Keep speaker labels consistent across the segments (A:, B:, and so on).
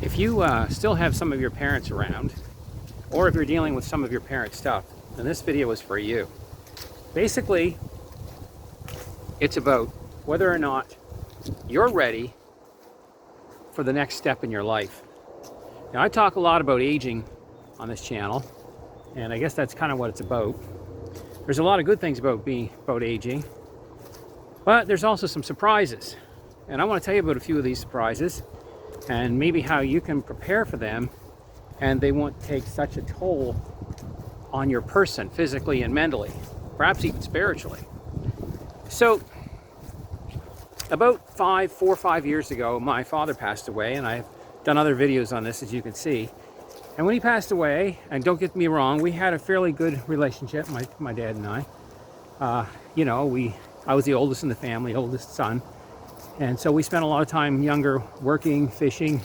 A: If you still have some of your parents around, or if you're dealing with some of your parents' stuff, then this video is for you. Basically, it's about whether or not you're ready for the next step in your life. Now, I talk a lot about aging on this channel, and I guess that's kind of what it's about. There's a lot of good things about aging, but there's also some surprises. And I want to tell you about a few of these surprises and maybe how you can prepare for them and they won't take such a toll on your person physically and mentally, perhaps even spiritually. So about 4 or 5 years ago, my father passed away, and I've done other videos on this, as you can see. And when he passed away, and don't get me wrong, we had a fairly good relationship, my dad and I. I was the oldest in the family, oldest son. And so we spent a lot of time younger working, fishing,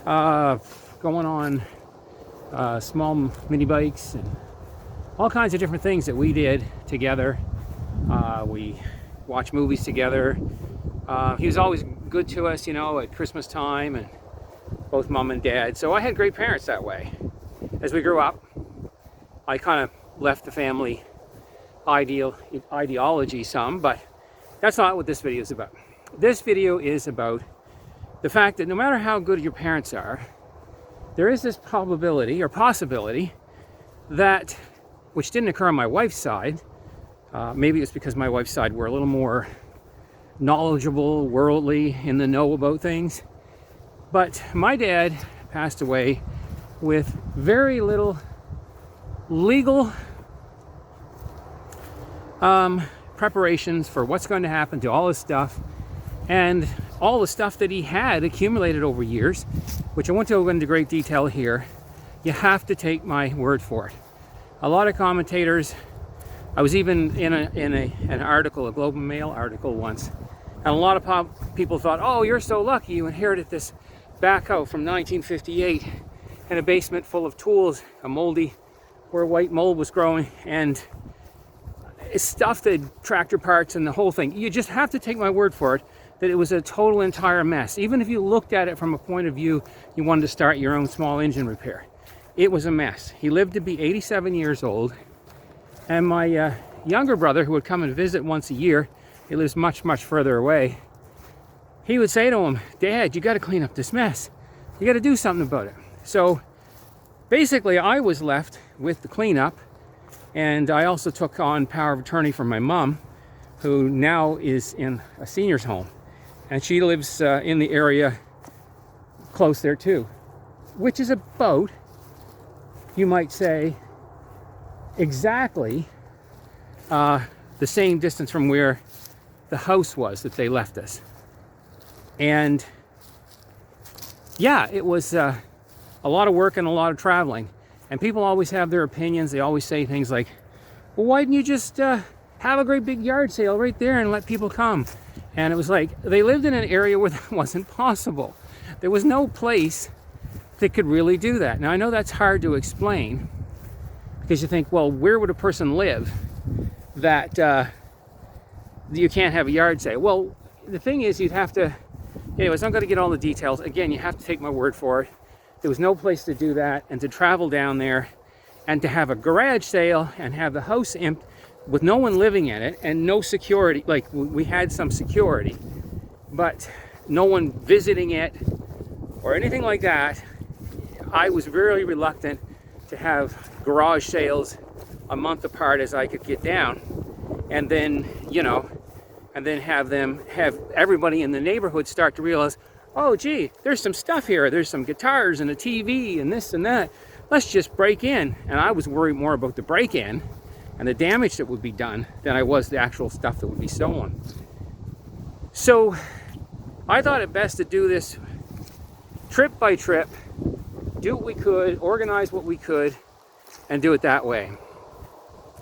A: going on small mini bikes and all kinds of different things that we did together. We watched movies together. He was always good to us, at Christmas time, and both mom and dad. So I had great parents that way. As we grew up, I kind of left the family ideology some, but that's not what this video is about. This video is about the fact that no matter how good your parents are, there is this probability or possibility that, which didn't occur on my wife's side, maybe it's because my wife's side were a little more knowledgeable, worldly, in the know about things, but my dad passed away with very little legal preparations for what's going to happen to all his stuff. And all the stuff that he had accumulated over years, which I won't go into great detail here, you have to take my word for it. A lot of commentators, I was even in an article, a Globe and Mail article once, and a lot of people thought, oh, you're so lucky you inherited this backhoe from 1958 in a basement full of tools, a moldy, where white mold was growing, and stuffed the tractor parts and the whole thing. You just have to take my word for it that it was a total entire mess. Even if you looked at it from a point of view, you wanted to start your own small engine repair. It was a mess. He lived to be 87 years old. And my younger brother, who would come and visit once a year, he lives much, much further away. He would say to him, Dad, you got to clean up this mess. You got to do something about it. So basically, I was left with the cleanup. And I also took on power of attorney from my mom, who now is in a senior's home. And she lives in the area close there too, which is about, you might say, exactly the same distance from where the house was that they left us. And yeah, it was a lot of work and a lot of traveling. And people always have their opinions. They always say things like, well, why didn't you just have a great big yard sale right there and let people come? And it was like, they lived in an area where that wasn't possible. There was no place that could really do that. Now, I know that's hard to explain because you think, well, where would a person live that you can't have a yard sale? Well, the thing is, you'd have to, anyways, I'm going to get all the details. Again, you have to take my word for it. There was no place to do that, and to travel down there and to have a garage sale and have the house empty with no one living in it and no security. Like, we had some security, but no one visiting it or anything like that. I was very reluctant to have garage sales a month apart as I could get down, and then have everybody in the neighborhood start to realize, oh gee, there's some stuff here, there's some guitars and a TV and this and that, let's just break in. And I was worried more about the break-in and the damage that would be done than I was the actual stuff that would be stolen. So I thought it best to do this trip by trip, do what we could, organize what we could, and do it that way.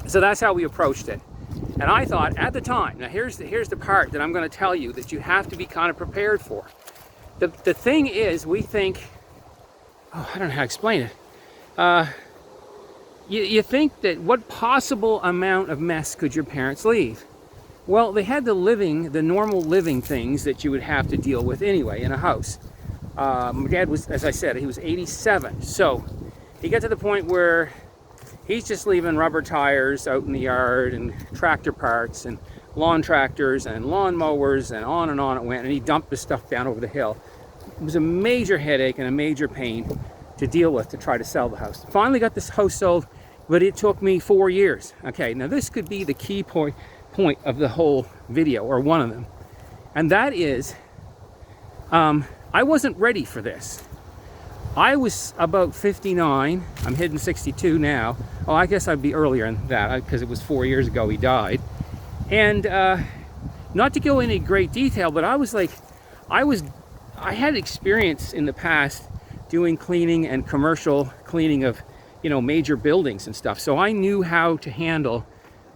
A: So that's how we approached it. And I thought at the time, now here's the part that I'm going to tell you that you have to be kind of prepared for. The thing is, we think, I don't know how to explain it. You think that what possible amount of mess could your parents leave? Well, they had the normal living things that you would have to deal with anyway in a house. My dad was, as I said, he was 87. So he got to the point where he's just leaving rubber tires out in the yard and tractor parts and lawn tractors and lawn mowers and on it went, and he dumped the stuff down over the hill. It was a major headache and a major pain to deal with to try to sell the house. Finally got this house sold, but it took me 4 years. Okay, now this could be the key point of the whole video, or one of them. And that is, I wasn't ready for this. I was about 59. I'm hitting 62 now. Oh, I guess I'd be earlier than that because it was 4 years ago he died. And not to go into great detail, but I was like, I had experience in the past doing cleaning and commercial cleaning of, major buildings and stuff. So I knew how to handle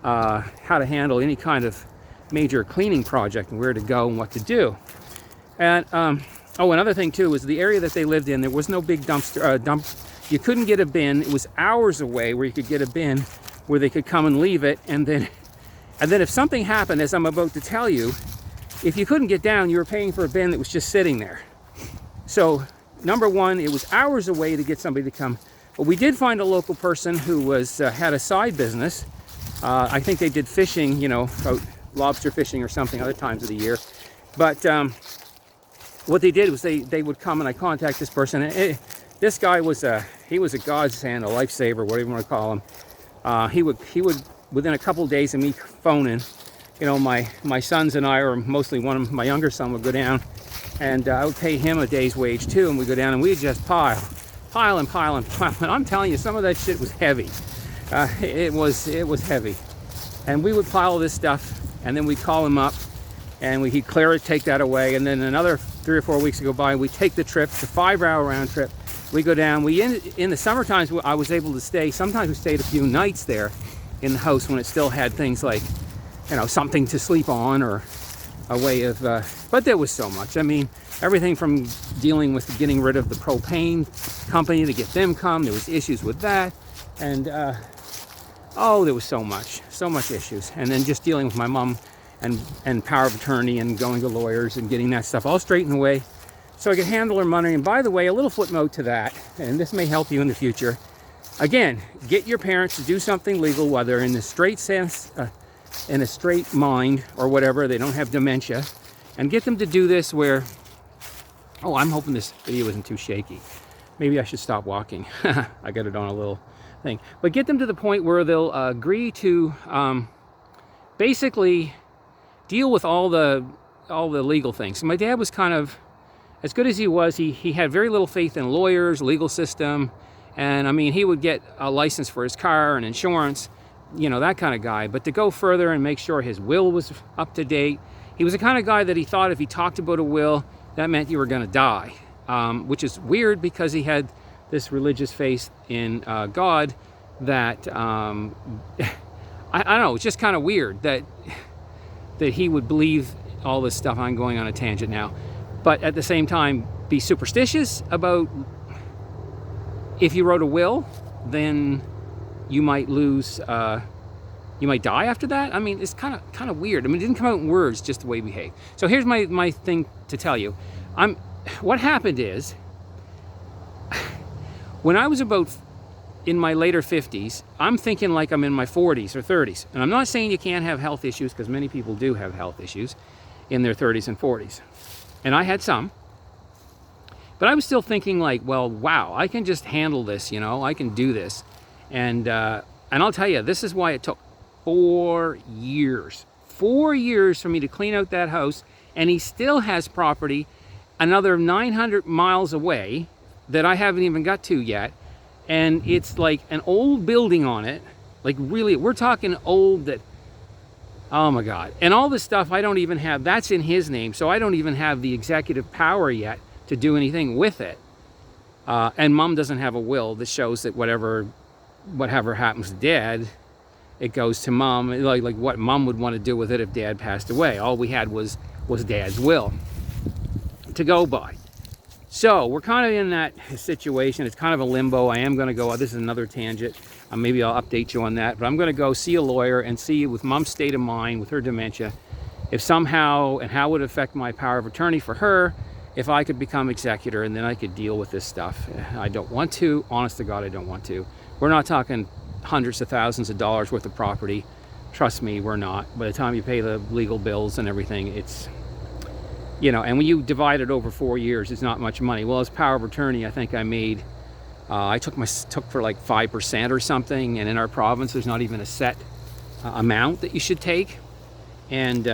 A: any kind of major cleaning project and where to go and what to do. And another thing too was the area that they lived in. There was no big dump. You couldn't get a bin. It was hours away where you could get a bin where they could come and leave it. And then if something happened, as I'm about to tell you, if you couldn't get down, you were paying for a bin that was just sitting there. So number one, it was hours away to get somebody to come. But we did find a local person who was had a side business. I think they did fishing, out lobster fishing or something other times of the year. But what they did was they would come, and I contacted this person. And this guy was a godsend, a lifesaver, whatever you want to call him. He would within a couple of days of me phoning, my sons and I, or mostly one of my younger son, would go down, and I would pay him a day's wage too, and we'd go down and we'd just pile. And I'm telling you, some of that shit was heavy. It was heavy. And we would pile this stuff, and then we'd call him up, and he'd clear it, take that away, and then another 3 or 4 weeks would go by, and we'd take the trip, the 5-hour round trip. We go down. In the summer times, I was able to stay. Sometimes we stayed a few nights there in the house when it still had things like, something to sleep on, or a way of, but there was so much. I mean, everything from dealing with getting rid of the propane company to get them come. There was issues with that. And, there was so much issues. And then just dealing with my mom and power of attorney and going to lawyers and getting that stuff all straightened away so I could handle her money. And by the way, a little footnote to that, and this may help you in the future. Again, get your parents to do something legal, whether in the straight sense, in a straight mind or whatever, they don't have dementia, and get them to do this where, I'm hoping this video isn't too shaky. Maybe I should stop walking. I got it on a little thing. But get them to the point where they'll agree to basically deal with all the legal things. So my dad was kind of, as good as he was, he had very little faith in lawyers, legal system, and I mean, he would get a license for his car and insurance, that kind of guy. But to go further and make sure his will was up to date, he was the kind of guy that he thought if he talked about a will, that meant you were going to die, which is weird because he had this religious faith in God that, I don't know, it's just kind of weird that he would believe all this stuff. I'm going on a tangent now. But at the same time, be superstitious about if you wrote a will, then you might lose, you might die after that. I mean, it's kind of weird. I mean, it didn't come out in words, just the way we behave. So here's my thing to tell you. What happened is, when I was about in my later 50s, I'm thinking like I'm in my 40s or 30s. And I'm not saying you can't have health issues, because many people do have health issues in their 30s and 40s. And I had some. But I was still thinking like, well, wow, I can just handle this, I can do this. And I'll tell you, this is why it took 4 years. 4 years for me to clean out that house. And he still has property another 900 miles away that I haven't even got to yet. And it's like an old building on it. Like really, we're talking old that, oh my God. And all this stuff I don't even have, that's in his name. So I don't even have the executive power yet to do anything with it. And Mom doesn't have a will that shows that whatever happens to Dad, it goes to Mom, like what Mom would want to do with it if Dad passed away. All we had was Dad's will to go by. So we're kind of in that situation. It's kind of a limbo. I am going to go, this is another tangent. Maybe I'll update you on that. But I'm going to go see a lawyer and see with Mom's state of mind, with her dementia, if somehow, and how it would affect my power of attorney for her, if I could become executor and then I could deal with this stuff. I don't want to. Honest to God, I don't want to. We're not talking hundreds of thousands of dollars worth of property. Trust me, we're not. By the time you pay the legal bills and everything, it's, you know, and when you divide it over 4 years, it's not much money. Well, as power of attorney, I think I made, I took for like 5% or something, and in our province, there's not even a set amount that you should take. And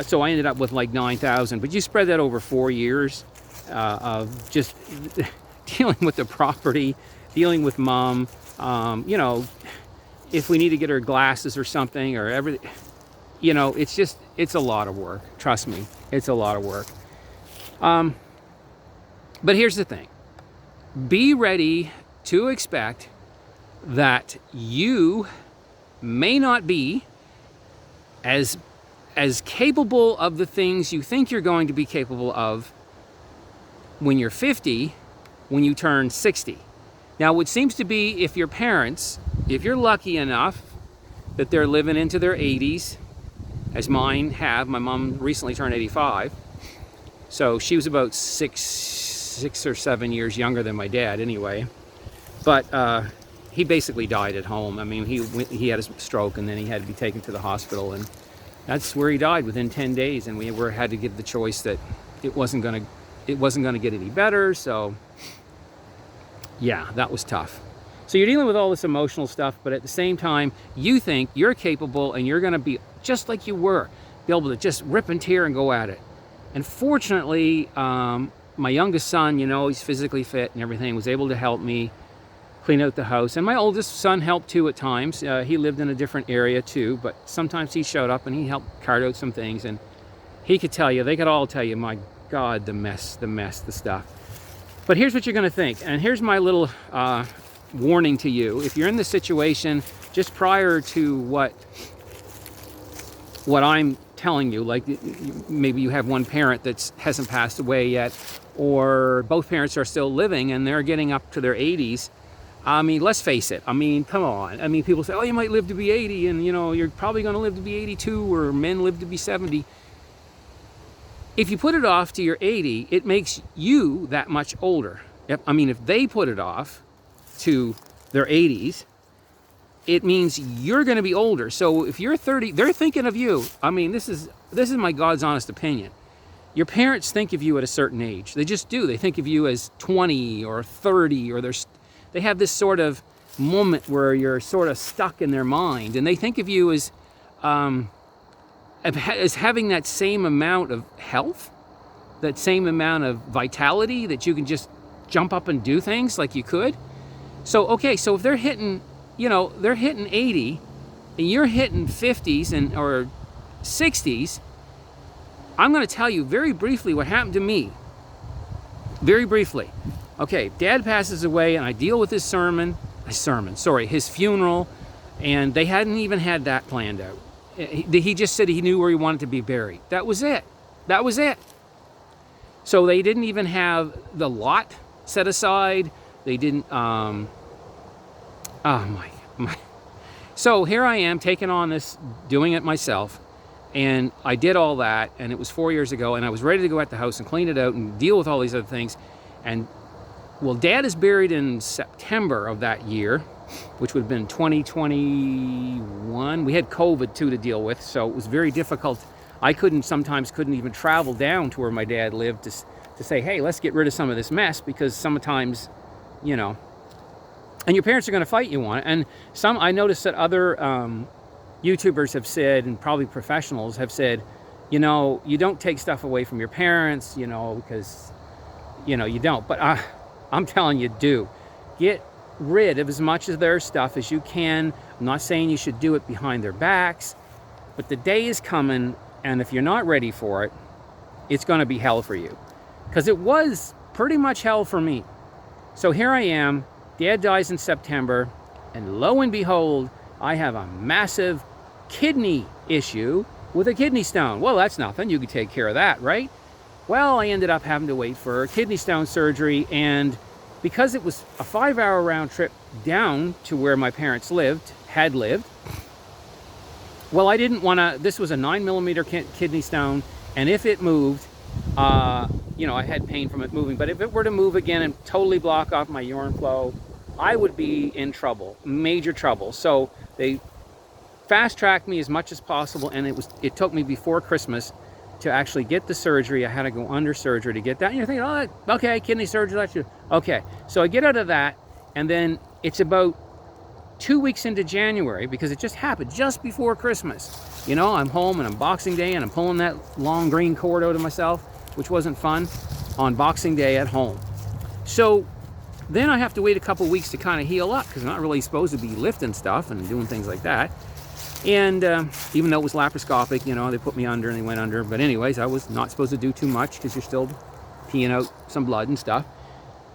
A: so I ended up with like 9,000, but you spread that over 4 years of just dealing with the property, dealing with mom, you know, if we need to get her glasses or something or everything, you know, it's just, it's a lot of work. Trust me, it's a lot of work. But here's the thing. Be ready to expect that you may not be as capable of the things you think you're going to be capable of when you're 50, when you turn 60. Now, what seems to be, if your parents, if you're lucky enough that they're living into their 80s, as mine have, my mom recently turned 85, so she was about six or 7 years younger than my dad anyway, but he basically died at home. I mean, he had a stroke and then he had to be taken to the hospital, and that's where he died within 10 days, and we had to give the choice that it wasn't going to get any better. So yeah, that was tough. So you're dealing with all this emotional stuff, but at the same time, you think you're capable and you're going to be just like you were, be able to just rip and tear and go at it. And fortunately, my youngest son, you know, he's physically fit and everything, was able to help me clean out the house. And my oldest son helped too at times. He lived in a different area too, but sometimes he showed up and he helped cart out some things. And he could tell you, they could all tell you, my God, the mess, the stuff. But here's what you're going to think. And here's my little warning to you. If you're in this situation just prior to what I'm telling you, like maybe you have one parent that hasn't passed away yet, or both parents are still living and they're getting up to their 80s. I mean, let's face it. I mean, come on. I mean, people say, oh, you might live to be 80, and you know, you're probably going to live to be 82, or men live to be 70. If you put it off to your 80, it makes you that much older. I mean, if they put it off to their 80s, it means you're going to be older. So if you're 30, they're thinking of you. I mean, this is my God's honest opinion. Your parents think of you at a certain age. They just do. They think of you as 20 or 30, or they have this sort of moment where you're sort of stuck in their mind, and they think of you as having that same amount of health, that same amount of vitality, that you can just jump up and do things like you could. So, okay, so if they're hitting, you know, they're hitting 80 and you're hitting 50s or 60s, I'm going to tell you very briefly what happened to me. Very briefly. Okay, Dad passes away and I deal with his his funeral, and they hadn't even had that planned out. He just said he knew where he wanted to be buried. That was it. So they didn't even have the lot set aside. They didn't, oh my. So here I am taking on this, doing it myself. And I did all that, and it was 4 years ago, and I was ready to go at the house and clean it out and deal with all these other things. And well, Dad is buried in September of that year, which would have been 2021. We had COVID too to deal with, so it was very difficult. I sometimes couldn't even travel down to where my dad lived to say, hey, let's get rid of some of this mess, because sometimes, you know, and your parents are going to fight you on it. And I noticed that other YouTubers have said, and probably professionals have said, you know, you don't take stuff away from your parents, you know, because, you know, you don't. But I'm telling you, do. Get rid of as much of their stuff as you can. I'm not saying you should do it behind their backs, but the day is coming, and if you're not ready for it, it's going to be hell for you. Because it was pretty much hell for me. So here I am, Dad dies in September, and lo and behold, I have a massive kidney issue with a kidney stone. Well, that's nothing. You can take care of that, right? Well, I ended up having to wait for a kidney stone surgery, and because it was a 5-hour round trip down to where my parents had lived, well, I didn't want to, this was a 9mm kidney stone, and if it moved, you know, I had pain from it moving. But if it were to move again and totally block off my urine flow, I would be in trouble, major trouble. So they fast-tracked me as much as possible, and it took me before Christmas to actually get the surgery. I had to go under surgery to get that. And you're thinking, oh, okay, kidney surgery, that's you. Okay, so I get out of that, and then it's about 2 weeks into January, because it just happened just before Christmas. You know, I'm home and I'm Boxing Day and I'm pulling that long green cord out of myself, which wasn't fun, on Boxing Day at home. So then I have to wait a couple weeks to kind of heal up, because I'm not really supposed to be lifting stuff and doing things like that. And even though it was laparoscopic, you know, they put me under and they went under. But anyways, I was not supposed to do too much, because you're still peeing out some blood and stuff.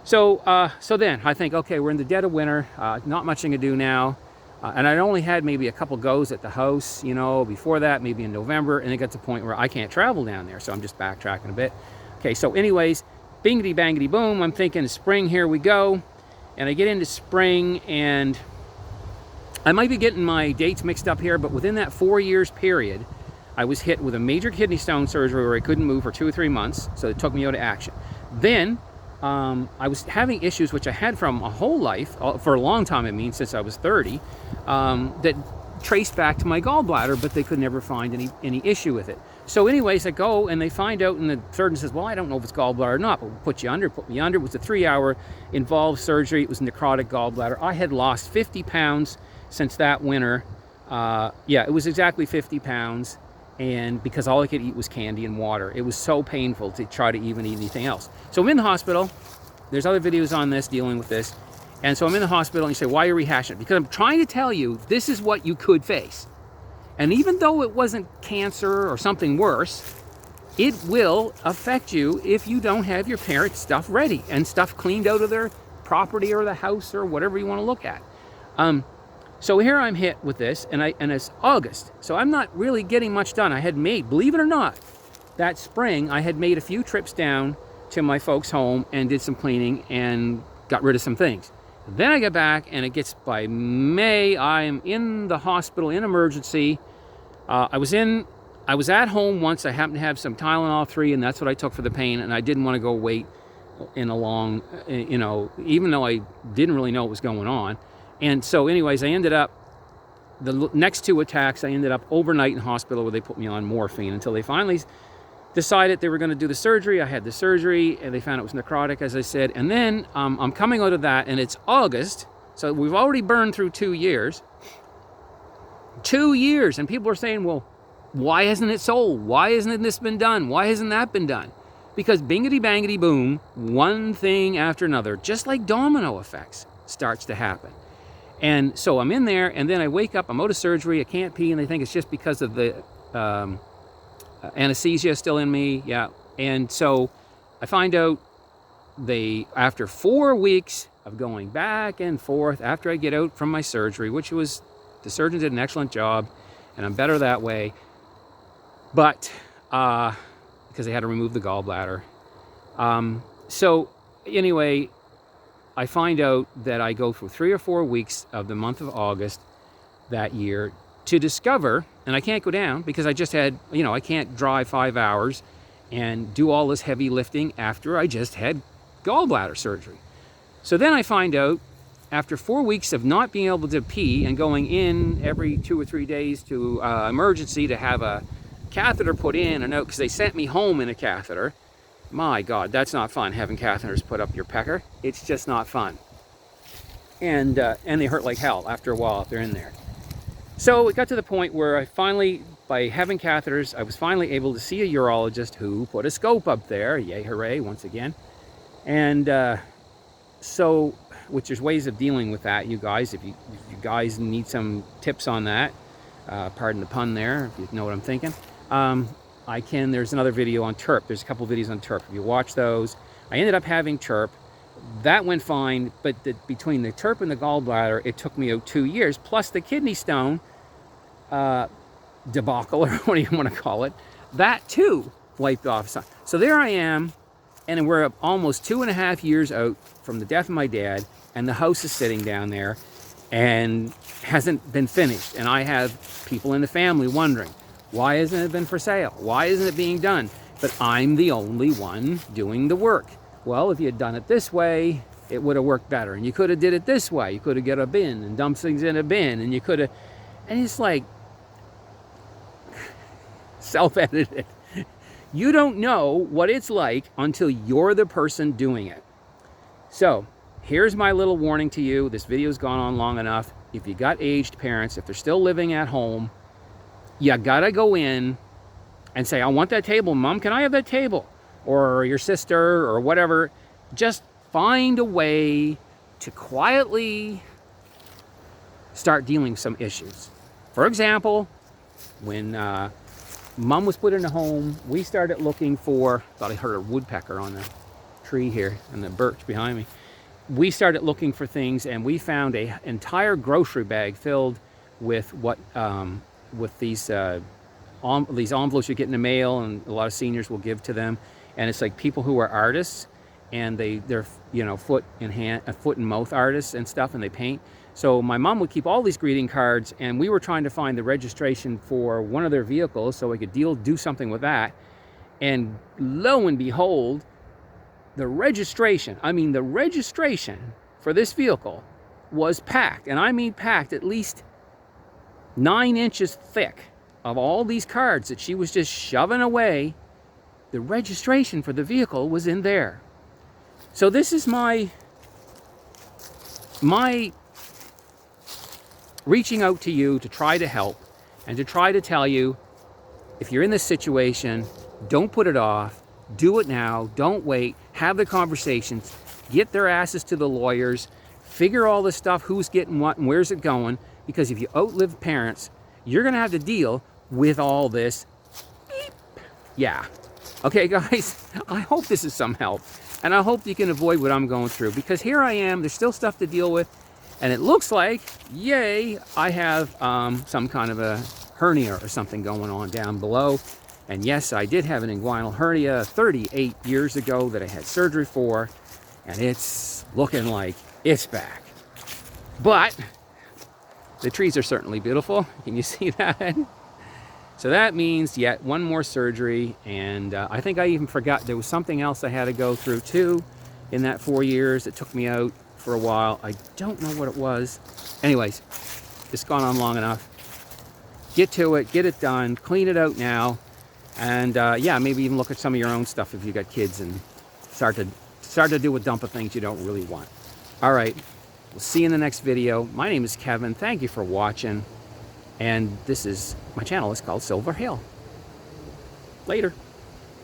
A: So so then I think, okay, we're in the dead of winter, not much I can do now. And I'd only had maybe a couple goes at the house, you know, before that, maybe in November, and it got to the point where I can't travel down there, so I'm just backtracking a bit. Okay, so anyways, bingity bangity boom, I'm thinking spring, here we go. And I get into spring, and I might be getting my dates mixed up here, but within that 4 years period, I was hit with a major kidney stone surgery where I couldn't move for 2 or 3 months, so it took me out of action. Then I was having issues, which I had from a whole life, for a long time, I mean, since I was 30, that traced back to my gallbladder, but they could never find any issue with it. So anyways, I go and they find out, and the surgeon says, well, I don't know if it's gallbladder or not, but we'll put me under. It was a 3-hour involved surgery. It was necrotic gallbladder. I had lost 50 pounds since that winter. Yeah, it was exactly 50 pounds. And because all I could eat was candy and water. It was so painful to try to even eat anything else. So I'm in the hospital. There's other videos on this, dealing with this. And so I'm in the hospital, and you say, why are you rehashing it? Because I'm trying to tell you, this is what you could face. And even though it wasn't cancer or something worse, it will affect you if you don't have your parents' stuff ready and stuff cleaned out of their property or the house or whatever you want to look at. So here I'm hit with this, and it's August, so I'm not really getting much done. I had made, believe it or not, that spring, I had made a few trips down to my folks' home and did some cleaning and got rid of some things. Then I get back, and it gets by May, I am in the hospital in emergency. I was at home once. I happened to have some Tylenol 3, and that's what I took for the pain, and I didn't want to go wait in a long, you know, even though I didn't really know what was going on. And so anyways, I ended up, the next 2 attacks, I ended up overnight in hospital, where they put me on morphine until they finally decided they were going to do the surgery. I had the surgery, and they found it was necrotic, as I said. And then I'm coming out of that, and it's August, so we've already burned through 2 years. 2 years, and people are saying, well, why hasn't it sold? Why hasn't this been done? Why hasn't that been done? Because bingity bangity boom, one thing after another, just like domino effects, starts to happen. And so I'm in there, and then I wake up, I'm out of surgery, I can't pee, and they think it's just because of the anesthesia still in me. Yeah. And so I find out after 4 weeks of going back and forth, after I get out from my surgery, which was, the surgeon did an excellent job, and I'm better that way, but because they had to remove the gallbladder. So anyway, I find out that I go through 3 or 4 weeks of the month of August that year to discover, and I can't go down because I just had, you know, I can't drive 5 hours and do all this heavy lifting after I just had gallbladder surgery. So then I find out, after 4 weeks of not being able to pee and going in every 2 or 3 days to emergency to have a catheter put in and out, because they sent me home in a catheter. My God, that's not fun, having catheters put up your pecker. It's just not fun. And they hurt like hell after a while if they're in there. So it got to the point where I finally, by having catheters, I was finally able to see a urologist who put a scope up there. Yay, hooray, once again. And so, which there's ways of dealing with that, you guys. If you guys need some tips on that, pardon the pun there, if you know what I'm thinking. There's another video on TERP. There's a couple videos on TERP. If you watch those, I ended up having TERP. That went fine, but between the TERP and the gallbladder, it took me 2 years, plus the kidney stone debacle, or what do you want to call it, that too wiped off. So there I am, and we're almost 2.5 years out from the death of my dad, and the house is sitting down there and hasn't been finished. And I have people in the family wondering, why hasn't it been for sale? Why isn't it being done? but I'm the only one doing the work. Well, if you had done it this way, it would have worked better. And you could have did it this way. You could have got a bin and dumped things in a bin, and you could have, and it's like self-edited. You don't know what it's like until you're the person doing it. So here's my little warning to you. This video's gone on long enough. If you got aged parents, if they're still living at home, you gotta go in and say, I want that table, Mom, can I have that table? Or your sister or whatever. Just find a way to quietly start dealing with some issues. For example, when Mom was put in a home, we started looking for, thought I heard a woodpecker on the tree here and the birch behind me. We started looking for things, and we found an entire grocery bag filled with what with these envelopes you get in the mail, and a lot of seniors will give to them. And it's like people who are artists, and they're foot and mouth artists and stuff, and they paint. So my mom would keep all these greeting cards, and we were trying to find the registration for one of their vehicles so we could do something with that. And lo and behold, the registration for this vehicle was packed, and I mean packed, at least 9 inches thick of all these cards that she was just shoving away. The registration for the vehicle was in there. So this is my reaching out to you to try to help and to try to tell you, if you're in this situation, don't put it off. Do it now. Don't wait. Have the conversations. Get their asses to the lawyers. Figure all this stuff, who's getting what and where's it going. Because if you outlive parents, you're going to have to deal with all this. Beep. Yeah. Okay, guys, I hope this is some help. And I hope you can avoid what I'm going through. Because here I am. There's still stuff to deal with. And it looks like, yay, I have some kind of a hernia or something going on down below. And yes, I did have an inguinal hernia 38 years ago that I had surgery for. And it's looking like it's back. But the trees are certainly beautiful. Can you see that? So that means yet one more surgery. And I think I even forgot there was something else I had to go through too in that 4 years that took me out for a while. I don't know what it was. Anyways, it's gone on long enough. Get to it, get it done, clean it out now, and yeah, maybe even look at some of your own stuff if you got kids and start to do a dump of things you don't really want. All right, we'll see you in the next video. My name is Kevin. Thank you for watching, and this is my channel. It's called Silver Hill. Later.